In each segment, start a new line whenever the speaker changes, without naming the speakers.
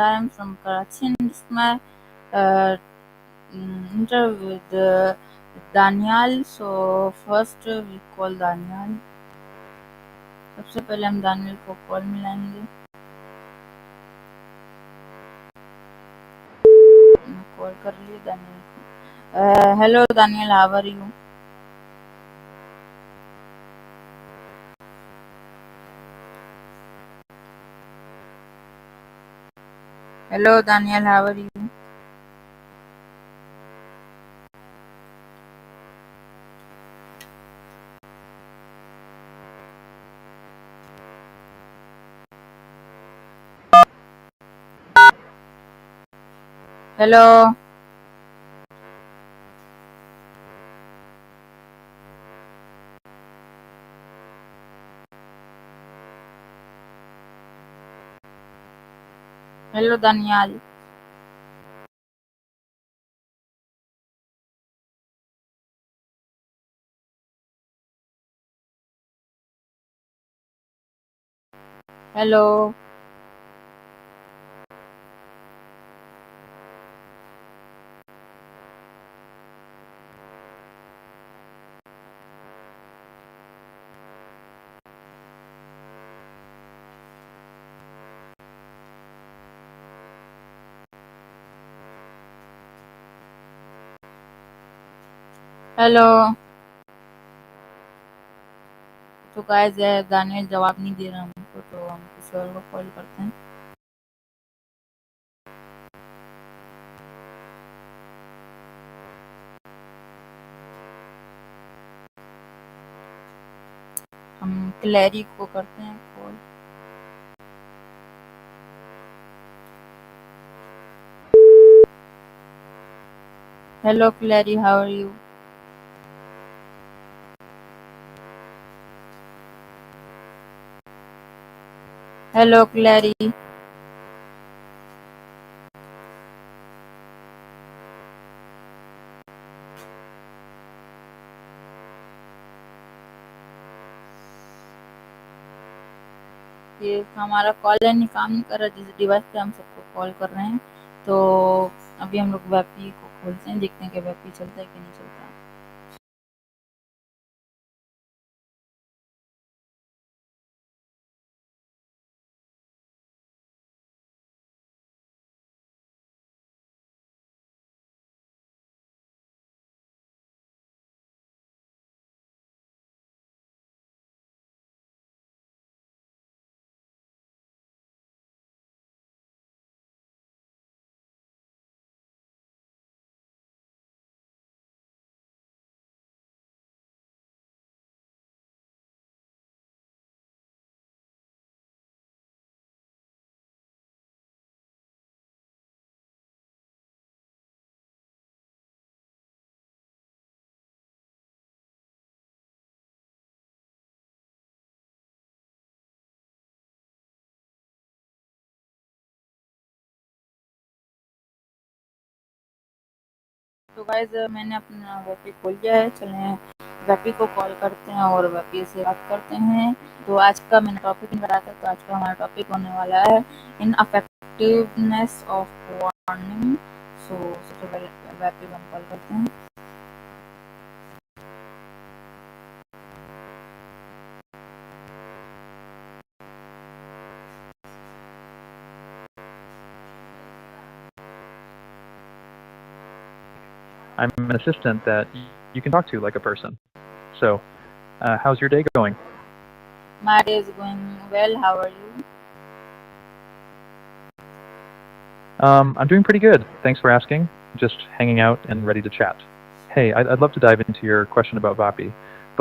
and I am from Karachi, and this is my uh, interview with Daniel. So first we call Daniel. सबसे पहले हम Daniel को call मिलाएंगे. Call कर लिए दानियल को. Hello Daniyal, how are you? Hello Daniyal, how are you? Hello hello Daniyal. Hello hello. तो guys Daniyal जवाब नहीं दे रहा हमको, तो हम किसी और को कॉल करते हैं. हम क्लैरी को करते हैं call. Hello Clary, how are you? Hello Clary. ये हमारा कॉलर नहीं काम नहीं कर रहा, जिस डिवाइस पे हम सबको कॉल कर रहे हैं. तो अभी हम लोग वेपी को खोलते हैं, देखते हैं कि वेपी चलता है कि नहीं चलता. तो गाइस मैंने अपना वेपी खोल लिया है. चलें वेपी को कॉल करते हैं और वेपी से बात करते हैं. तो आज का मैंने टॉपिक नहीं बताया था, तो आज का हमारा टॉपिक होने वाला है इन अफेक्टिवनेस ऑफ वार्निंग. सो सबसे पहले वेपी को हम कॉल करते हैं.
I'm an assistant that you can talk to like a person. So, how's your day going?
My day is going well. How are you?
I'm doing pretty good. Thanks for asking. Just hanging out and ready to chat. Hey, I'd love to dive into your question about Vapi,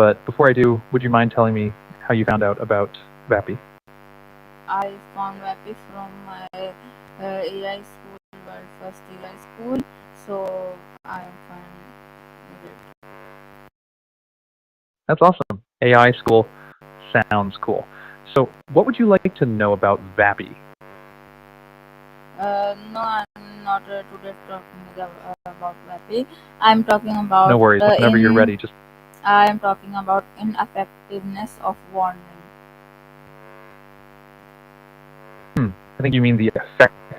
but before I do, would you mind telling me how you found out about Vapi?
I found Vapi from my AI school, world first AI school. So I am fine with it.
That's awesome. AI school sounds cool. So, what would you like to know about Vapi?
No, I'm not today talking about Vapi. I'm talking about
No worries. Whenever you're ready, just.
I am talking about ineffectiveness of warning.
I think you mean the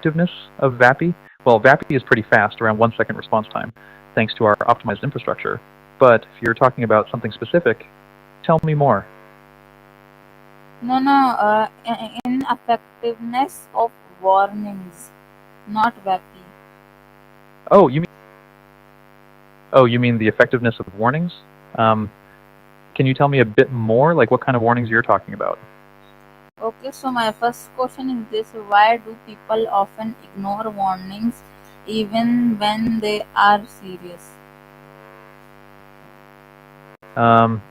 effectiveness of VAPI? Well, VAPI is pretty fast, around 1 second response time, thanks to our optimized infrastructure. But if you're talking about something specific, tell me more.
No, ineffectiveness of warnings, not VAPI.
Oh, you mean the effectiveness of warnings? Can you tell me a bit more, like what kind of warnings you're talking about?
Okay, so my first question is this: why do people often ignore warnings even when they are serious?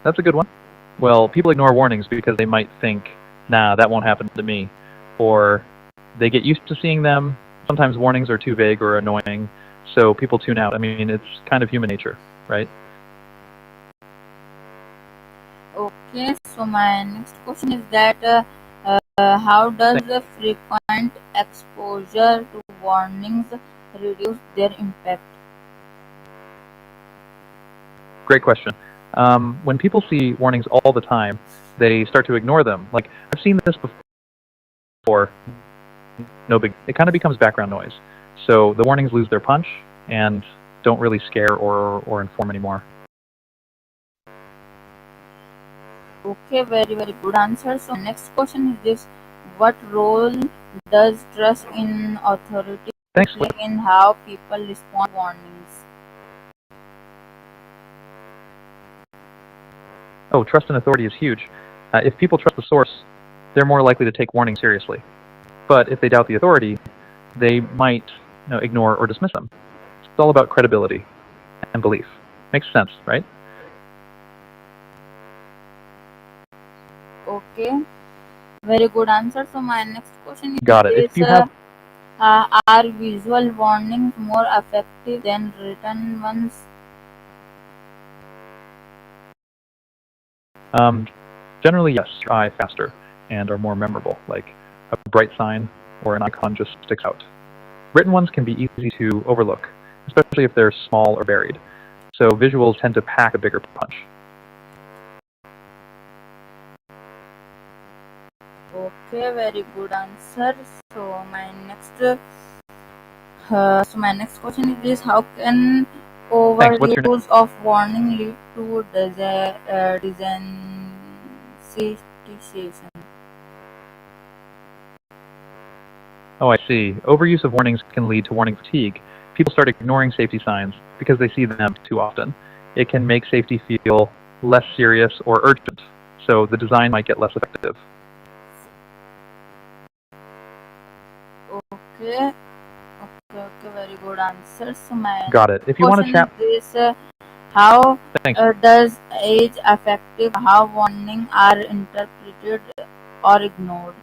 That's a good one. Well, people ignore warnings because they might think, nah, that won't happen to me. Or they get used to seeing them. Sometimes warnings are too vague or annoying, so people tune out. I mean, it's kind of human nature, right?
Okay, so my next question is that how does the frequent exposure to warnings reduce their impact?
Great question. When people see warnings all the time, they start to ignore them. Like, I've seen this before. No big. It kind of becomes background noise. So the warnings lose their punch and don't really scare or inform anymore.
Okay, very good answer. So next question is this: what role does trust in authority
Thanks.
play in how people respond to warnings?
Oh, trust in authority is huge. If people trust the source, they're more likely to take warnings seriously. But if they doubt the authority, they might ignore or dismiss them. It's all about credibility and belief. Makes sense, right?
Okay, very good answer. So my next question is
Got it.
this:
If you have
are visual warnings more effective than written ones?
Generally, yes, try faster and are more memorable, like a bright sign or an icon just sticks out. Written ones can be easy to overlook, especially if they're small or buried. So visuals tend to pack a bigger punch.
Okay, very good answer. So my next question is this: how can
Thanks. What's your name?
overuse of warning lead to desensitization?
Oh, I see. Overuse of warnings can lead to warning fatigue. People start ignoring safety signs because they see them too often. It can make safety feel less serious or urgent, so the design might get less effective.
Okay, very good answer. So my
Got it. If you want to
question
chat,
is this: how
thanks.
does age affect how warnings are interpreted or ignored?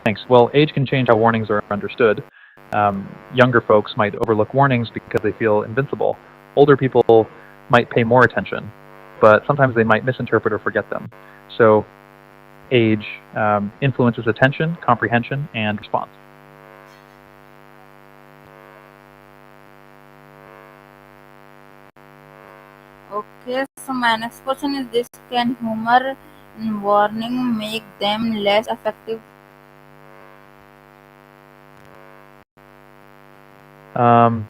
Thanks. Well, age can change how warnings are understood. Younger folks might overlook warnings because they feel invincible. Older people might pay more attention, but sometimes they might misinterpret or forget them. So age influences attention, comprehension, and response.
Okay, so my next question is this: can humor in warning make them less effective?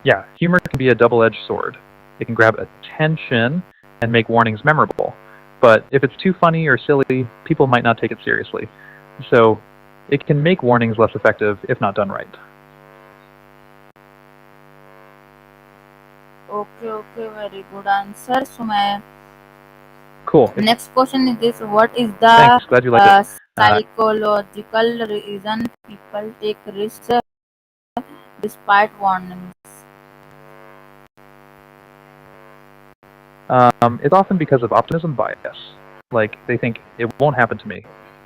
Yeah, humor can be a double-edged sword. It can grab attention and make warnings memorable. But if it's too funny or silly, people might not take it seriously. So it can make warnings less effective if not done right.
Okay, very good answer. So my
Cool.
next question is this: what is the
Thanks. Glad you liked it.
psychological reason people take risks despite warnings?
It's often because of optimism bias. Like, they think it won't happen to me.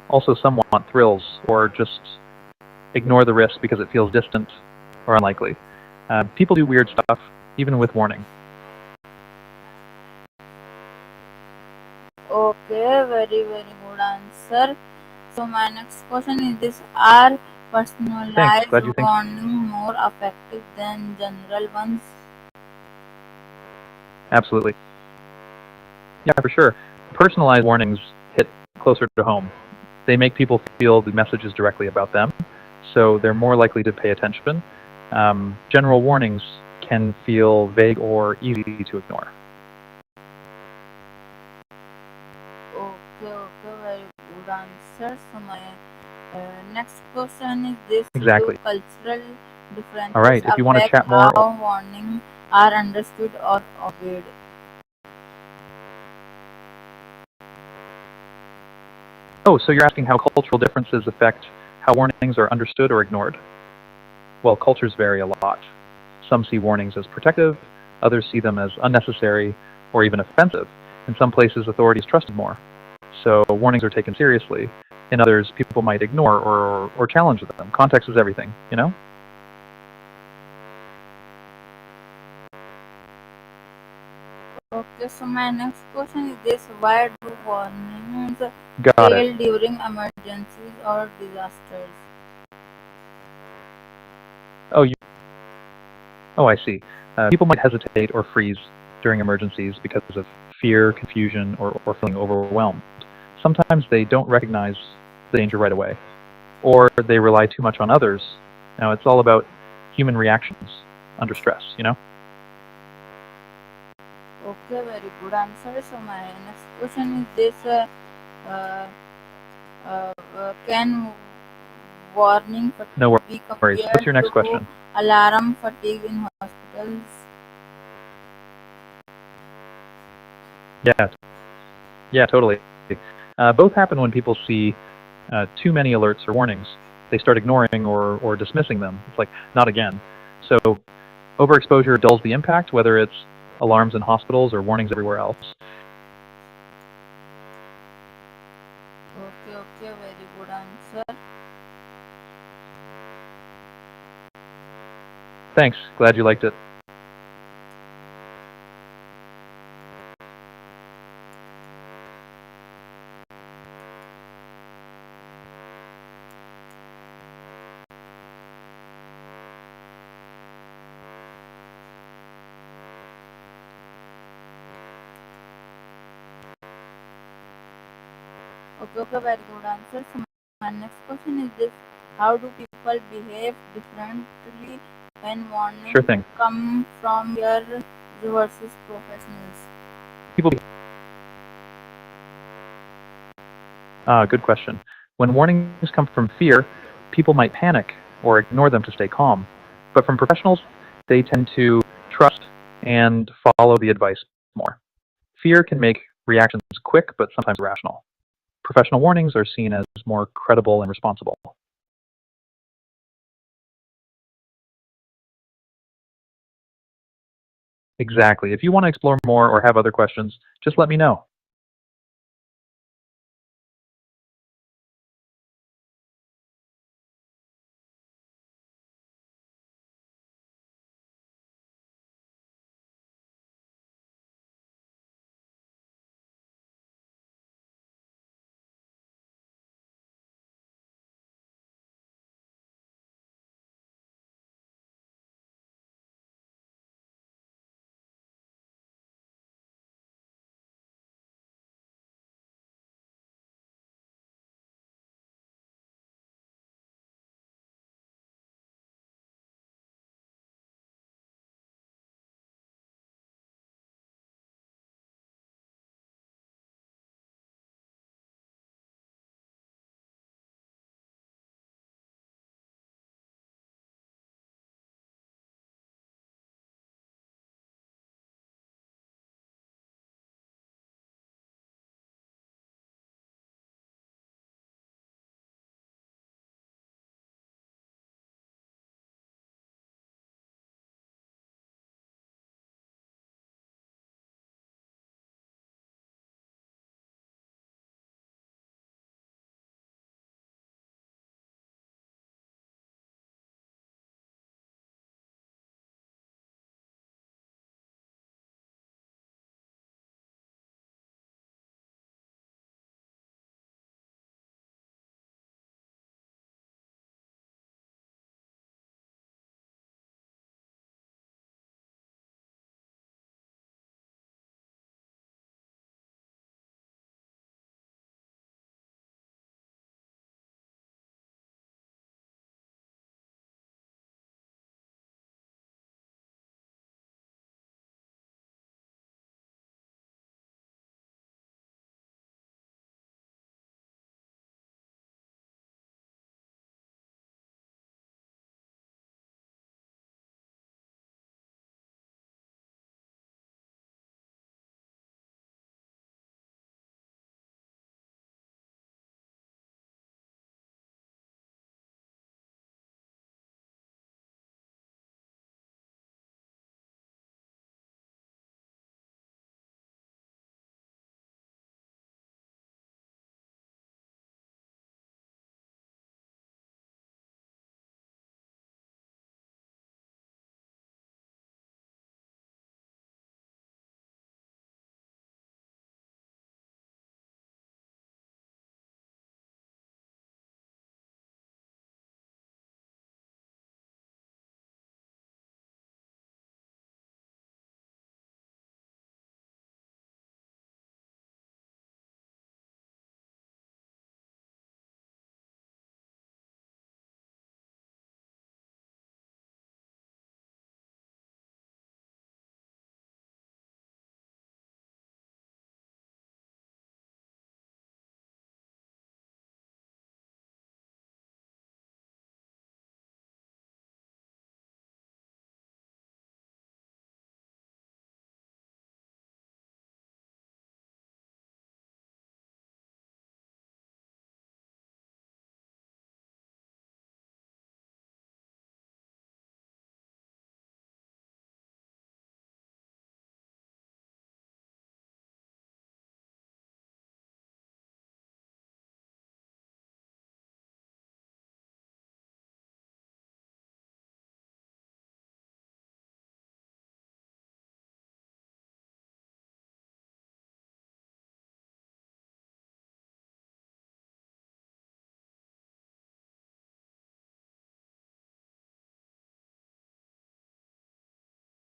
Also, some want thrills or just ignore the risk because it feels distant or unlikely. People do weird stuff, even with warning.
Okay, very good answer. So my next question is this: are
Thanks.
personalized
Glad you think.
warning more effective than general ones?
Absolutely. Yeah, for sure. Personalized warnings hit closer to home. They make people feel the message is directly about them, so they're more likely to pay attention. General warnings can feel vague or easy to ignore.
Okay, very good answer. So my next question is this:
Exactly.
do cultural differences
All right, if you want to
affect
chat more,
how warnings are understood or obeyed?
oh, so you're asking how cultural differences affect how warnings are understood or ignored? Well, cultures vary a lot. Some see warnings as protective, others see them as unnecessary or even offensive. In some places, authorities trusted more, so warnings are taken seriously. In others, people might ignore or challenge them. Context is everything, you know?
Okay, so my next question is this: why do warnings
Got it.
fail during emergencies or disasters?
Oh, I see. People might hesitate or freeze during emergencies because of fear, confusion, or feeling overwhelmed. Sometimes they don't recognize the danger right away, or they rely too much on others. Now, it's all about human reactions under stress, you know?
Okay, very good answer. So my next question is this: uh, can warning
No
fatigue be
worries. What's
compared
your next
to
question?
alarm fatigue in hospitals?
Yeah, totally. Both happen when people see too many alerts or warnings. They start ignoring or dismissing them. It's like, not again. So overexposure dulls the impact, whether it's alarms in hospitals or warnings everywhere else.
Okay, very good answer.
Thanks. Glad you liked it.
Okay, very good answer. So my next question is this: how do people behave differently when
Sure
warnings
thing.
come from peers versus professionals?
People. Good question. When warnings come from fear, people might panic or ignore them to stay calm. But from professionals, they tend to trust and follow the advice more. Fear can make reactions quick but sometimes irrational. Professional warnings are seen as more credible and responsible. Exactly. If you want to explore more or have other questions, just let me know.